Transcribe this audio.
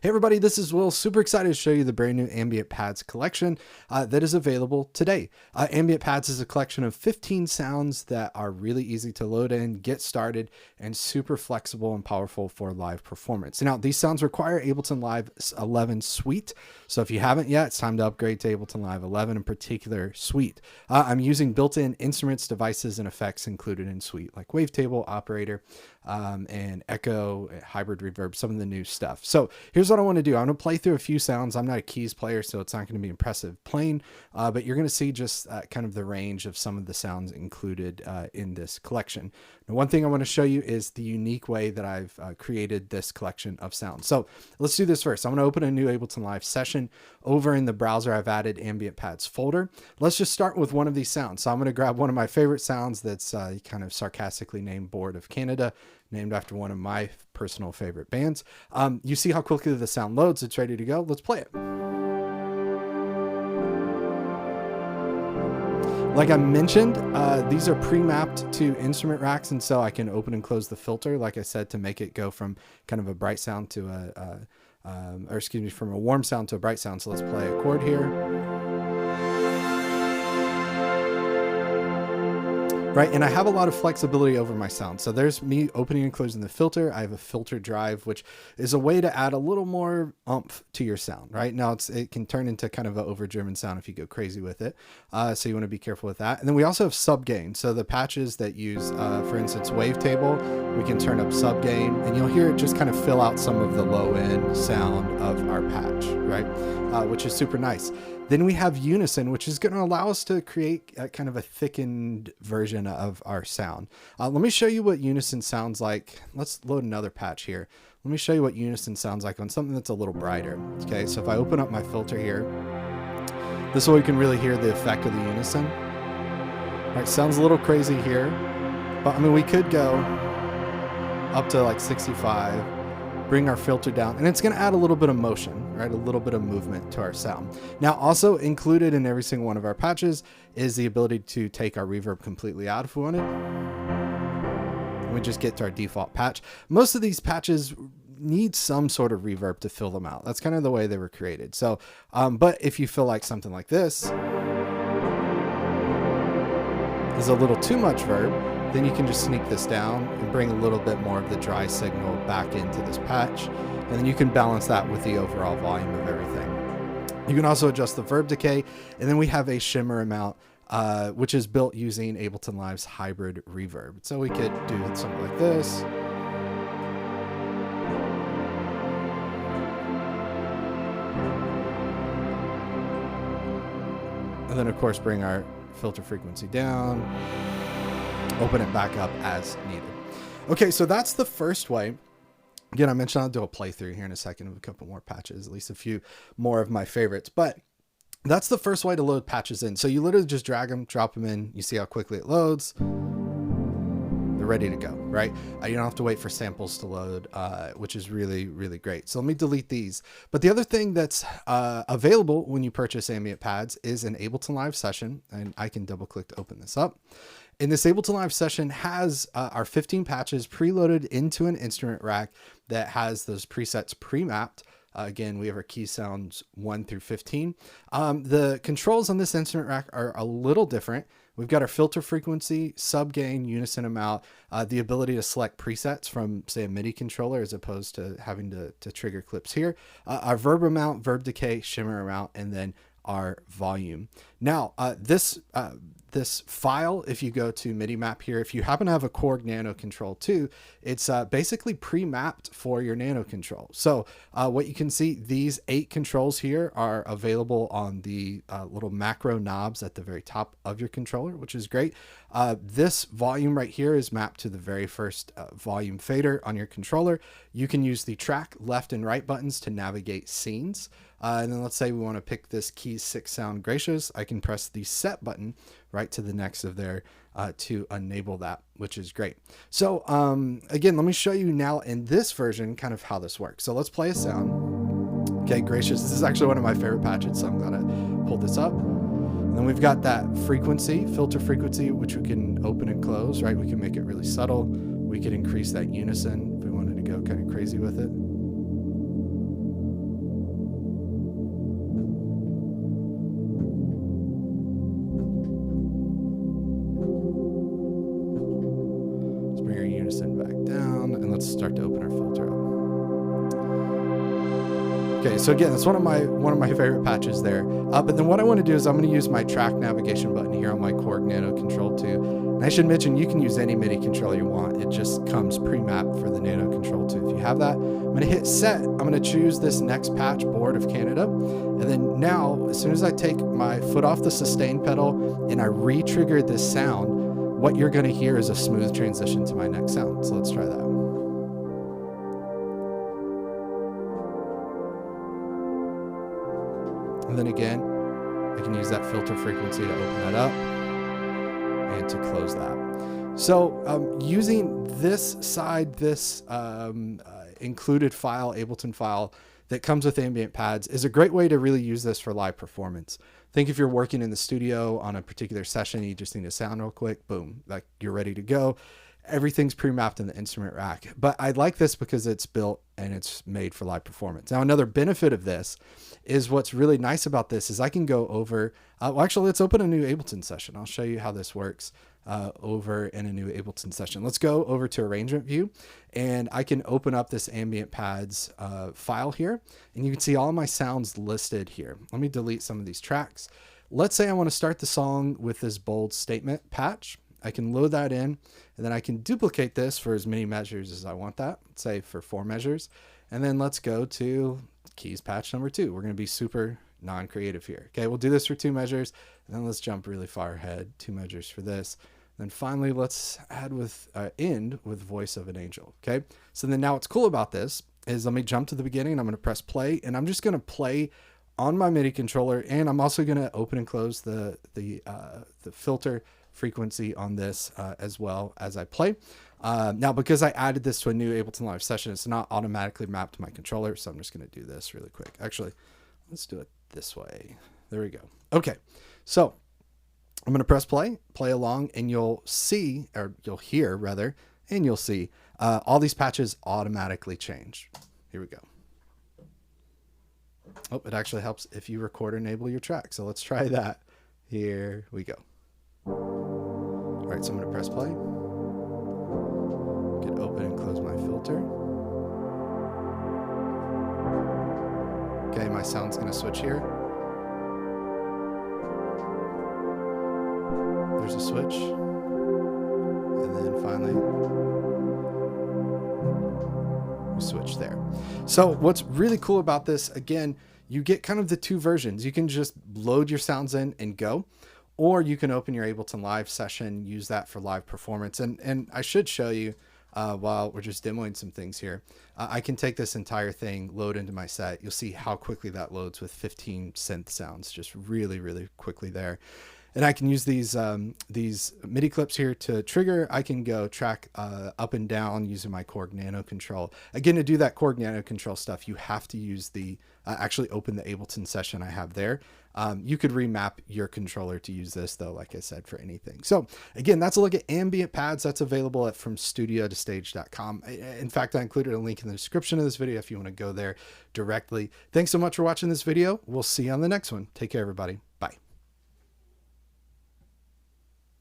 Hey everybody, this is Will. Super excited to show you the brand new Ambient Pads collection that is available today. Ambient Pads is a collection of 15 sounds that are really easy to load in, get started, and super flexible and powerful for live performance. Now, these sounds require Ableton Live 11 Suite. So if you haven't yet, it's time to upgrade to Ableton Live 11, in particular Suite. I'm using built-in instruments, devices, and effects included in Suite, like wavetable, operator, and echo, hybrid reverb, some of the new stuff. So here's what I want to do. I'm going to play through a few sounds. I'm not a keys player, so it's not going to be impressive playing, but you're going to see just kind of the range of some of the sounds included in this collection. Now, one thing I want to show you is the unique way that I've created this collection of sounds. So let's do this first. I'm going to open a new Ableton Live session. Over in the browser, I've added Ambient Pads folder. Let's just start with one of these sounds. So I'm going to grab one of my favorite sounds that's kind of sarcastically named Board of Canada, named after one of my personal favorite bands. You see how quickly the sound loads. It's ready to go. Let's play it. Like I mentioned, these are pre-mapped to instrument racks, and so I can open and close the filter, like I said, to make it go from kind of a bright sound to from a warm sound to a bright sound. So let's play a chord here. Right, and I have a lot of flexibility over my sound. So there's me opening and closing the filter. I have a filter drive, which is a way to add a little more oomph to your sound. Right now, it can turn into kind of an over-driven sound if you go crazy with it. So you want to be careful with that. And then we also have sub gain. So the patches that use, for instance, wavetable, we can turn up sub gain, and you'll hear it just kind of fill out some of the low end sound of our patch, right? Which is super nice. Then we have Unison, which is going to allow us to create kind of a thickened version of our sound. Let me show you what Unison sounds like. Let's load another patch here. Let me show you what Unison sounds like on something that's a little brighter. Okay, so if I open up my filter here, this way we can really hear the effect of the Unison. All right, sounds a little crazy here, but I mean, we could go up to like 65, bring our filter down, and it's going to add a little bit of motion, right? A little bit of movement to our sound. Now, also included in every single one of our patches is the ability to take our reverb completely out if we wanted. And we just get to our default patch. Most of these patches need some sort of reverb to fill them out. That's kind of the way they were created. So, but if you feel like something like this is a little too much verb, then you can just sneak this down and bring a little bit more of the dry signal back into this patch. And then you can balance that with the overall volume of everything. You can also adjust the verb decay. And then we have a shimmer amount, which is built using Ableton Live's hybrid reverb. So we could do something like this. And then of course, bring our filter frequency down. Open it back up as needed. Okay, so that's the first way. Again, I mentioned I'll do a playthrough here in a second of a couple more patches, at least a few more of my favorites, but that's the first way to load patches in. So you literally just drag them, drop them in, you see how quickly it loads. They're ready to go, right? You don't have to wait for samples to load, which is really, really great. So let me delete these. But the other thing that's available when you purchase Ambient Pads is an Ableton Live session, and I can double click to open this up. And this Ableton Live session has our 15 patches preloaded into an instrument rack that has those presets pre-mapped. Again, we have our key sounds 1 through 15. The controls on this instrument rack are a little different. We've got our filter frequency, sub gain, unison amount, the ability to select presets from, say, a MIDI controller as opposed to having to trigger clips here. Our verb amount, verb decay, shimmer amount, and then our volume. Now, this file, if you go to MIDI map here, if you happen to have a Korg Nano control too, it's basically pre-mapped for your Nano control. So what you can see, these 8 controls here are available on the little macro knobs at the very top of your controller, which is great. This volume right here is mapped to the very first volume fader on your controller. You can use the track left and right buttons to navigate scenes. And then let's say we want to pick this key 6 sound gracious. I can press the set button right to the next of there to enable that, which is great. So again, let me show you now in this version kind of how this works. So let's play a sound. Okay, gracious. This is actually one of my favorite patches, so I'm glad I pulled this up. And then we've got that frequency, filter frequency, which we can open and close, right? We can make it really subtle. We could increase that unison if we wanted to go kind of crazy with it. start to open our filter up. Okay, so again, that's one of my favorite patches there. But then what I want to do is I'm going to use my track navigation button here on my Korg Nano Control 2. And I should mention you can use any MIDI controller you want. It just comes pre-mapped for the Nano Control 2. If you have that, I'm going to hit set. I'm going to choose this next patch, Board of Canada. And then now, as soon as I take my foot off the sustain pedal and I re-trigger this sound, what you're going to hear is a smooth transition to my next sound. So let's try that. And then again, I can use that filter frequency to open that up and to close that. So using this side, this included file, Ableton file that comes with ambient pads is a great way to really use this for live performance. Think if you're working in the studio on a particular session, you just need a sound real quick, boom, like you're ready to go. Everything's pre-mapped in the instrument rack. But I like this because it's built and it's made for live performance. Now, another benefit of this is what's really nice about this is I can go over, well, actually, let's open a new Ableton session. I'll show you how this works over in a new Ableton session. Let's go over to arrangement view and I can open up this ambient pads file here and you can see all of my sounds listed here. Let me delete some of these tracks. Let's say I want to start the song with this bold statement patch. I can load that in and then I can duplicate this for as many measures as I want that, let's say for 4 measures. And then let's go to keys patch number 2. We're going to be super non-creative here. Okay, we'll do this for 2 measures and then let's jump really far ahead, 2 measures for this. And then finally, let's add with end with voice of an angel. Okay, so then now what's cool about this is let me jump to the beginning and I'm going to press play and I'm just going to play on my MIDI controller and I'm also going to open and close the filter frequency on this as well as I play. Now, because I added this to a new Ableton Live session, it's not automatically mapped to my controller. So I'm just going to do this really quick. Actually, let's do it this way. There we go. Okay. So I'm going to press play along and you'll see, or you'll hear rather, and you'll see all these patches automatically change. Here we go. Oh, it actually helps if you record or enable your track. So let's try that. Here we go. All right, so I'm going to press play. Get open and close my filter. Okay, my sound's going to switch here. There's a switch. And then finally, we switch there. So what's really cool about this, again, you get kind of the 2 versions. You can just load your sounds in and go. Or you can open your Ableton Live session, use that for live performance. And I should show you while we're just demoing some things here. I can take this entire thing, load into my set. You'll see how quickly that loads with 15 synth sounds, just really, really quickly there. And I can use these MIDI clips here to trigger. I can go track up and down using my Korg Nano Control. Again, to do that Korg Nano Control stuff, you have to use the, actually open the Ableton session I have there. You could remap your controller to use this though, like I said, for anything. So again, that's a look at ambient pads. That's available at fromstudiotostage.com. In fact, I included a link in the description of this video if you want to go there directly. Thanks so much for watching this video. We'll see you on the next one. Take care, everybody. Bye.